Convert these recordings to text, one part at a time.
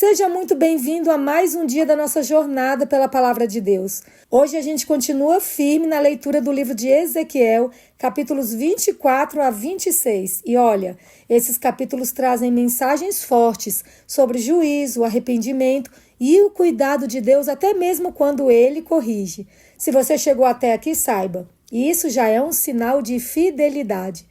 Seja muito bem-vindo a mais um dia da nossa jornada pela Palavra de Deus. Hoje a gente continua firme na leitura do livro de Ezequiel, capítulos 24 a 26. E olha, esses capítulos trazem mensagens fortes sobre juízo, arrependimento e o cuidado de Deus até mesmo quando Ele corrige. Se você chegou até aqui, saiba, isso já é um sinal de fidelidade.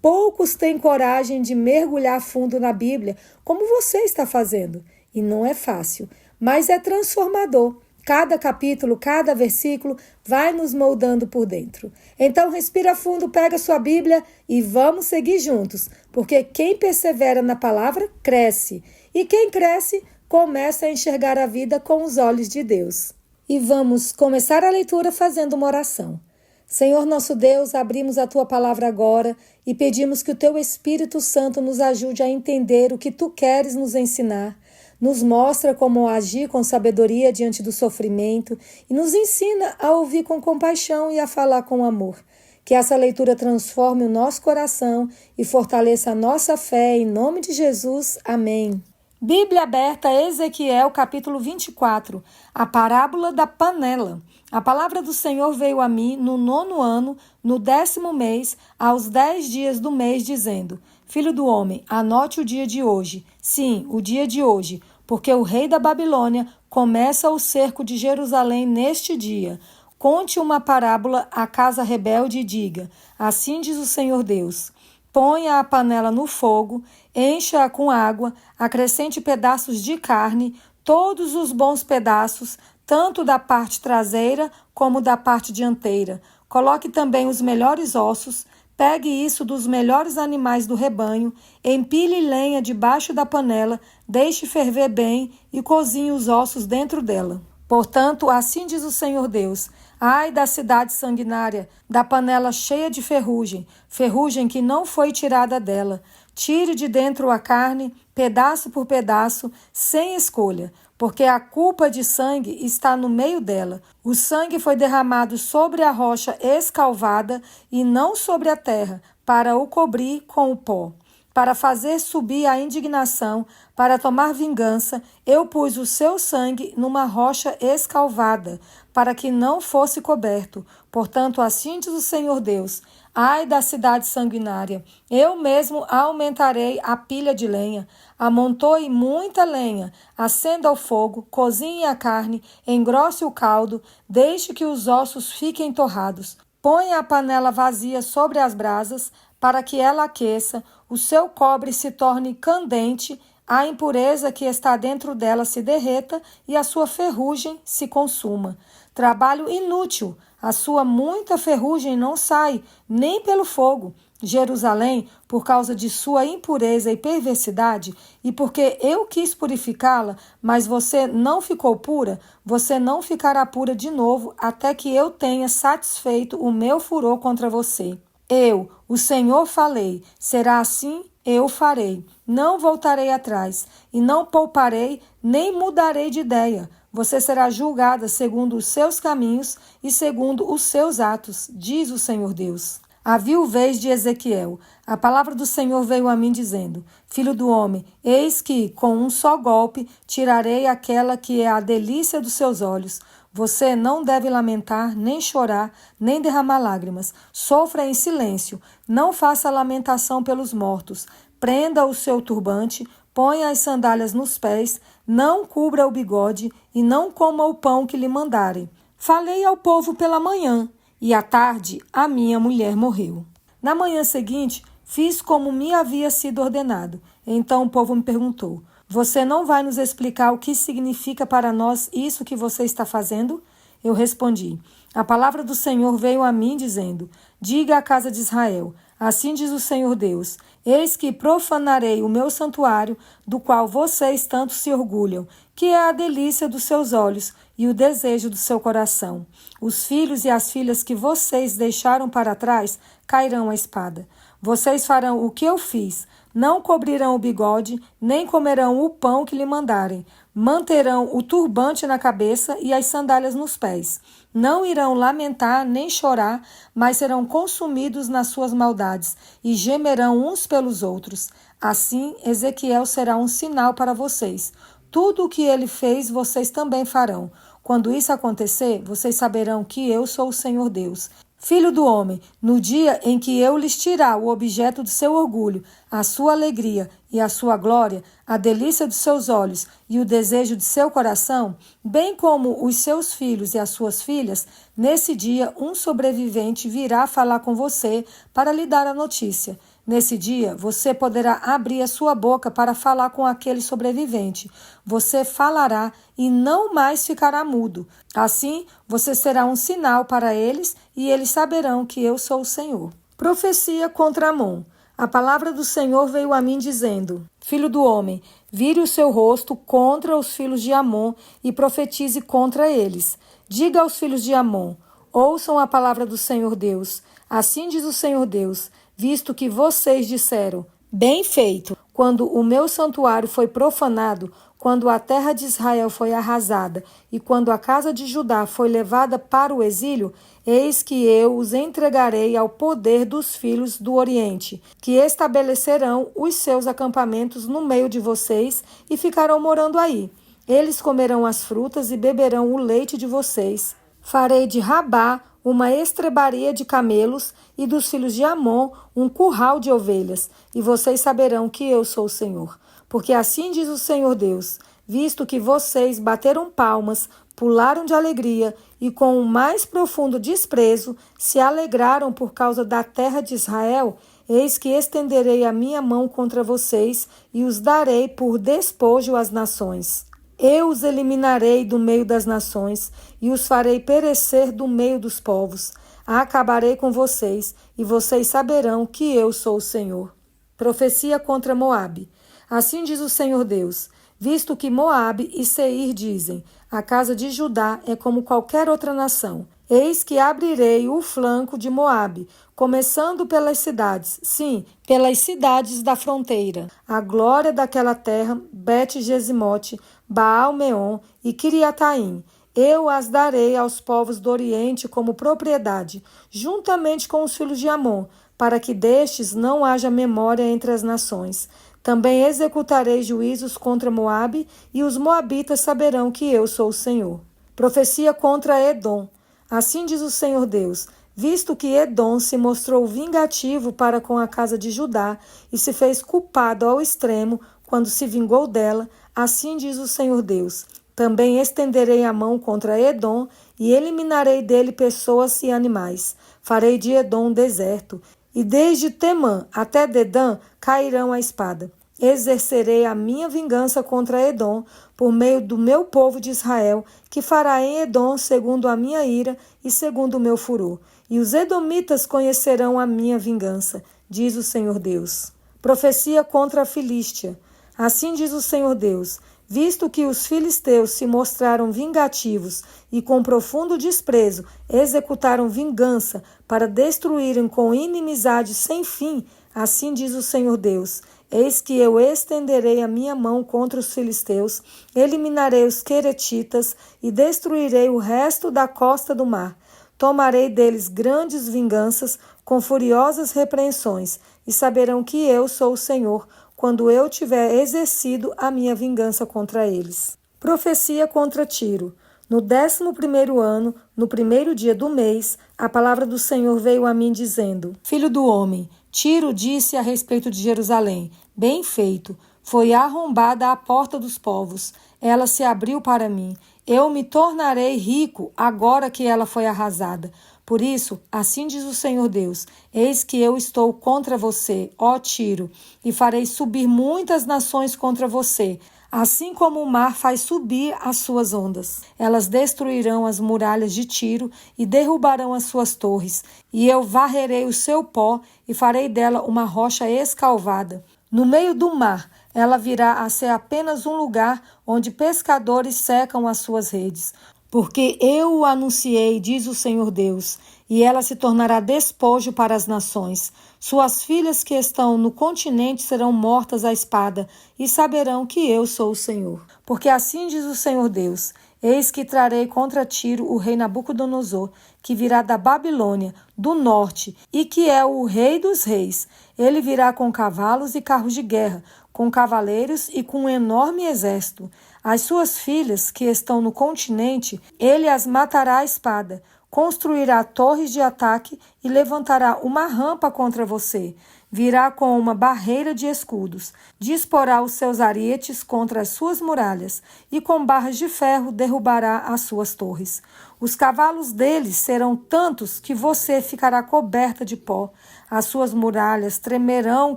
Poucos têm coragem de mergulhar fundo na Bíblia, como você está fazendo. E não é fácil, mas é transformador. Cada capítulo, cada versículo vai nos moldando por dentro. Então respira fundo, pega sua Bíblia e vamos seguir juntos, porque quem persevera na palavra cresce. E quem cresce começa a enxergar a vida com os olhos de Deus. E vamos começar a leitura fazendo uma oração. Senhor nosso Deus, abrimos a Tua palavra agora e pedimos que o Teu Espírito Santo nos ajude a entender o que Tu queres nos ensinar. Nos mostra como agir com sabedoria diante do sofrimento e nos ensina a ouvir com compaixão e a falar com amor. Que essa leitura transforme o nosso coração e fortaleça a nossa fé, em nome de Jesus. Amém. Bíblia aberta, Ezequiel, capítulo 24, a parábola da panela. A palavra do Senhor veio a mim no 9º ano, no 10º mês, aos 10 dias do mês, dizendo: Filho do homem, anote o dia de hoje, sim, o dia de hoje, porque o rei da Babilônia começa o cerco de Jerusalém neste dia. Conte uma parábola à casa rebelde e diga: assim diz o Senhor Deus. Ponha a panela no fogo, encha-a com água, acrescente pedaços de carne, todos os bons pedaços, tanto da parte traseira como da parte dianteira. Coloque também os melhores ossos, pegue isso dos melhores animais do rebanho, empilhe lenha debaixo da panela, deixe ferver bem e cozinhe os ossos dentro dela. Portanto, assim diz o Senhor Deus: ai da cidade sanguinária, da panela cheia de ferrugem, ferrugem que não foi tirada dela. Tire de dentro a carne, pedaço por pedaço, sem escolha, porque a culpa de sangue está no meio dela. O sangue foi derramado sobre a rocha escalvada e não sobre a terra, para o cobrir com o pó. Para fazer subir a indignação, para tomar vingança, eu pus o seu sangue numa rocha escalvada, para que não fosse coberto. Portanto, assim diz o Senhor Deus: ai da cidade sanguinária, eu mesmo aumentarei a pilha de lenha. Amontoe muita lenha, acenda o fogo, cozinhe a carne, engrosse o caldo, deixe que os ossos fiquem torrados. Ponha a panela vazia sobre as brasas, para que ela aqueça, o seu cobre se torne candente, a impureza que está dentro dela se derreta e a sua ferrugem se consuma. Trabalho inútil, a sua muita ferrugem não sai, nem pelo fogo. Jerusalém, por causa de sua impureza e perversidade, e porque eu quis purificá-la, mas você não ficou pura, você não ficará pura de novo até que eu tenha satisfeito o meu furor contra você. Eu, o Senhor, falei, será assim, eu farei. Não voltarei atrás, e não pouparei, nem mudarei de ideia. Você será julgada segundo os seus caminhos e segundo os seus atos, diz o Senhor Deus. A viuvez de Ezequiel. A palavra do Senhor veio a mim dizendo: Filho do homem, eis que, com um só golpe, tirarei aquela que é a delícia dos seus olhos. Você não deve lamentar, nem chorar, nem derramar lágrimas. Sofra em silêncio. Não faça lamentação pelos mortos. Prenda o seu turbante, ponha as sandálias nos pés, não cubra o bigode e não coma o pão que lhe mandarem. Falei ao povo pela manhã, e à tarde a minha mulher morreu. Na manhã seguinte, fiz como me havia sido ordenado. Então o povo me perguntou: você não vai nos explicar o que significa para nós isso que você está fazendo? Eu respondi: a palavra do Senhor veio a mim dizendo: diga à casa de Israel, assim diz o Senhor Deus, eis que profanarei o meu santuário, do qual vocês tanto se orgulham, que é a delícia dos seus olhos e o desejo do seu coração. Os filhos e as filhas que vocês deixaram para trás cairão à espada. Vocês farão o que eu fiz, não cobrirão o bigode, nem comerão o pão que lhe mandarem. Manterão o turbante na cabeça e as sandálias nos pés. Não irão lamentar nem chorar, mas serão consumidos nas suas maldades e gemerão uns pelos outros. Assim, Ezequiel será um sinal para vocês. tudo o que ele fez, vocês também farão. Quando isso acontecer, vocês saberão que eu sou o Senhor Deus. Filho do homem, no dia em que eu lhes tirar o objeto do seu orgulho, a sua alegria e a sua glória, a delícia dos seus olhos e o desejo de seu coração, bem como os seus filhos e as suas filhas, nesse dia um sobrevivente virá falar com você para lhe dar a notícia. Nesse dia, você poderá abrir a sua boca para falar com aquele sobrevivente. Você falará e não mais ficará mudo. Assim, você será um sinal para eles e eles saberão que eu sou o Senhor. Profecia contra Amon. A palavra do Senhor veio a mim dizendo: Filho do homem, vire o seu rosto contra os filhos de Amon e profetize contra eles. Diga aos filhos de Amon: ouçam a palavra do Senhor Deus. Assim diz o Senhor Deus: visto que vocês disseram, bem feito, quando o meu santuário foi profanado, quando a terra de Israel foi arrasada e quando a casa de Judá foi levada para o exílio, eis que eu os entregarei ao poder dos filhos do Oriente, que estabelecerão os seus acampamentos no meio de vocês e ficarão morando aí. Eles comerão as frutas e beberão o leite de vocês. Farei de Rabá uma estrebaria de camelos e dos filhos de Amon um curral de ovelhas, e vocês saberão que eu sou o Senhor. Porque assim diz o Senhor Deus, visto que vocês bateram palmas, pularam de alegria e com o mais profundo desprezo se alegraram por causa da terra de Israel, eis que estenderei a minha mão contra vocês e os darei por despojo às nações. Eu os eliminarei do meio das nações e os farei perecer do meio dos povos. Acabarei com vocês e vocês saberão que eu sou o Senhor. Profecia contra Moabe. Assim diz o Senhor Deus, visto que Moabe e Seir dizem, a casa de Judá é como qualquer outra nação. Eis que abrirei o flanco de Moabe, começando pelas cidades, sim, pelas cidades da fronteira. A glória daquela terra, Bet-Gesimote, Baal-Meon e Kiriataim. Eu as darei aos povos do Oriente como propriedade, juntamente com os filhos de Amon, para que destes não haja memória entre as nações. Também executarei juízos contra Moabe, e os moabitas saberão que eu sou o Senhor. Profecia contra Edom. Assim diz o Senhor Deus, visto que Edom se mostrou vingativo para com a casa de Judá e se fez culpado ao extremo quando se vingou dela, assim diz o Senhor Deus, também estenderei a mão contra Edom e eliminarei dele pessoas e animais. Farei de Edom um deserto, e desde Temã até Dedã cairão a espada. Exercerei a minha vingança contra Edom, por meio do meu povo de Israel, que fará em Edom segundo a minha ira e segundo o meu furor. E os edomitas conhecerão a minha vingança, diz o Senhor Deus. Profecia contra a Filístia. Assim diz o Senhor Deus, visto que os filisteus se mostraram vingativos e com profundo desprezo executaram vingança para destruírem com inimizade sem fim, assim diz o Senhor Deus, eis que eu estenderei a minha mão contra os filisteus, eliminarei os queretitas e destruirei o resto da costa do mar. Tomarei deles grandes vinganças com furiosas repreensões, e saberão que eu sou o Senhor, quando eu tiver exercido a minha vingança contra eles. Profecia contra Tiro. No 11º ano, no 1º dia do mês, a palavra do Senhor veio a mim dizendo, Filho do homem, Tiro disse a respeito de Jerusalém, bem feito, foi arrombada a porta dos povos, ela se abriu para mim, eu me tornarei rico agora que ela foi arrasada. Por isso, assim diz o Senhor Deus, eis que eu estou contra você, ó Tiro, e farei subir muitas nações contra você, assim como o mar faz subir as suas ondas. Elas destruirão as muralhas de Tiro e derrubarão as suas torres, e eu varrerei o seu pó e farei dela uma rocha escalvada. No meio do mar, ela virá a ser apenas um lugar onde pescadores secam as suas redes. Porque eu o anunciei, diz o Senhor Deus, e ela se tornará despojo para as nações. Suas filhas que estão no continente serão mortas à espada, e saberão que eu sou o Senhor. Porque assim diz o Senhor Deus, eis que trarei contra Tiro o rei Nabucodonosor, que virá da Babilônia, do norte, e que é o rei dos reis. Ele virá com cavalos e carros de guerra, com cavaleiros e com um enorme exército. As suas filhas, que estão no continente, ele as matará à espada. Construirá torres de ataque e levantará uma rampa contra você. Virá com uma barreira de escudos. Disporá os seus arietes contra as suas muralhas e com barras de ferro derrubará as suas torres. Os cavalos deles serão tantos que você ficará coberta de pó. As suas muralhas tremerão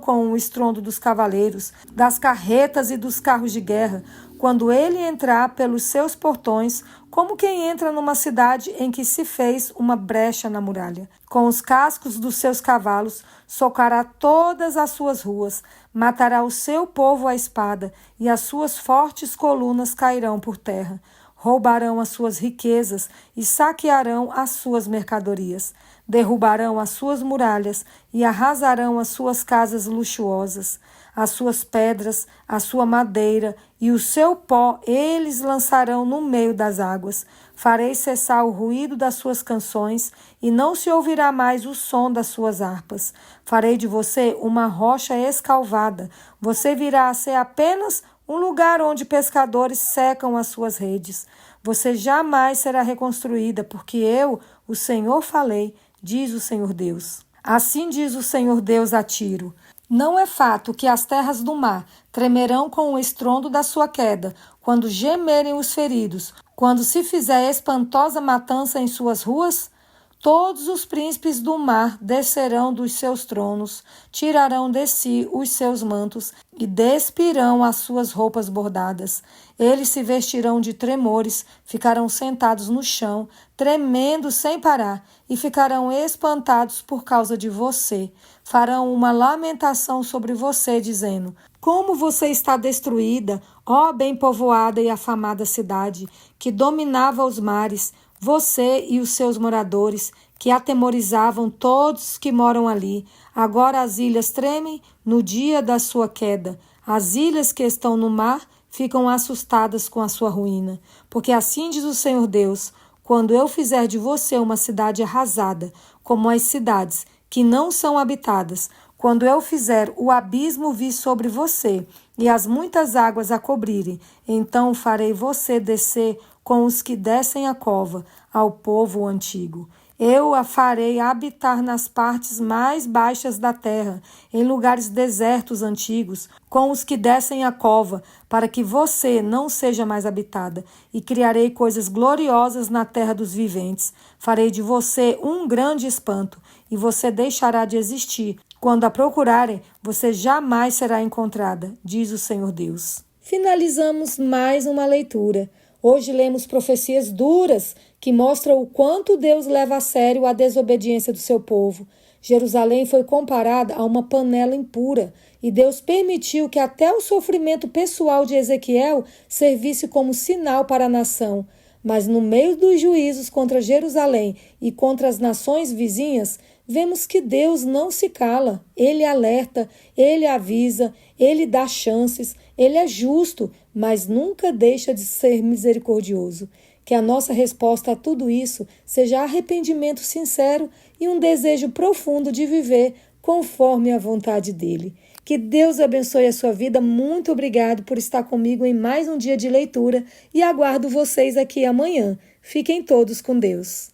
com o estrondo dos cavaleiros, das carretas e dos carros de guerra, quando ele entrar pelos seus portões, como quem entra numa cidade em que se fez uma brecha na muralha. Com os cascos dos seus cavalos, socará todas as suas ruas, matará o seu povo à espada, e as suas fortes colunas cairão por terra. Roubarão as suas riquezas e saquearão as suas mercadorias. Derrubarão as suas muralhas e arrasarão as suas casas luxuosas. As suas pedras, a sua madeira e o seu pó eles lançarão no meio das águas. Farei cessar o ruído das suas canções e não se ouvirá mais o som das suas harpas. Farei de você uma rocha escalvada. Você virá a ser apenas um lugar onde pescadores secam as suas redes. Você jamais será reconstruída, porque eu, o Senhor, falei, diz o Senhor Deus. Assim diz o Senhor Deus a Tiro. Não é fato que as terras do mar tremerão com o estrondo da sua queda, quando gemerem os feridos, quando se fizer espantosa matança em suas ruas? Todos os príncipes do mar descerão dos seus tronos, tirarão de si os seus mantos e despirão as suas roupas bordadas. Eles se vestirão de tremores, ficarão sentados no chão, tremendo sem parar, e ficarão espantados por causa de você. Farão uma lamentação sobre você, dizendo: como você está destruída, ó bem povoada e afamada cidade, que dominava os mares, você e os seus moradores, que atemorizavam todos que moram ali. Agora as ilhas tremem no dia da sua queda. As ilhas que estão no mar ficam assustadas com a sua ruína. Porque assim diz o Senhor Deus: quando eu fizer de você uma cidade arrasada, como as cidades que não são habitadas, quando eu fizer o abismo vir sobre você e as muitas águas a cobrirem, então farei você descer com os que descem a cova, ao povo antigo. Eu a farei habitar nas partes mais baixas da terra, em lugares desertos antigos, com os que descem a cova, para que você não seja mais habitada. E criarei coisas gloriosas na terra dos viventes. Farei de você um grande espanto, e você deixará de existir. Quando a procurarem, você jamais será encontrada, diz o Senhor Deus. Finalizamos mais uma leitura. Hoje lemos profecias duras que mostram o quanto Deus leva a sério a desobediência do seu povo. Jerusalém foi comparada a uma panela impura e Deus permitiu que até o sofrimento pessoal de Ezequiel servisse como sinal para a nação. Mas no meio dos juízos contra Jerusalém e contra as nações vizinhas, vemos que Deus não se cala. Ele alerta, ele avisa, ele dá chances, ele é justo, mas nunca deixa de ser misericordioso. Que a nossa resposta a tudo isso seja arrependimento sincero e um desejo profundo de viver conforme a vontade dele. Que Deus abençoe a sua vida. Muito obrigado por estar comigo em mais um dia de leitura e aguardo vocês aqui amanhã. Fiquem todos com Deus.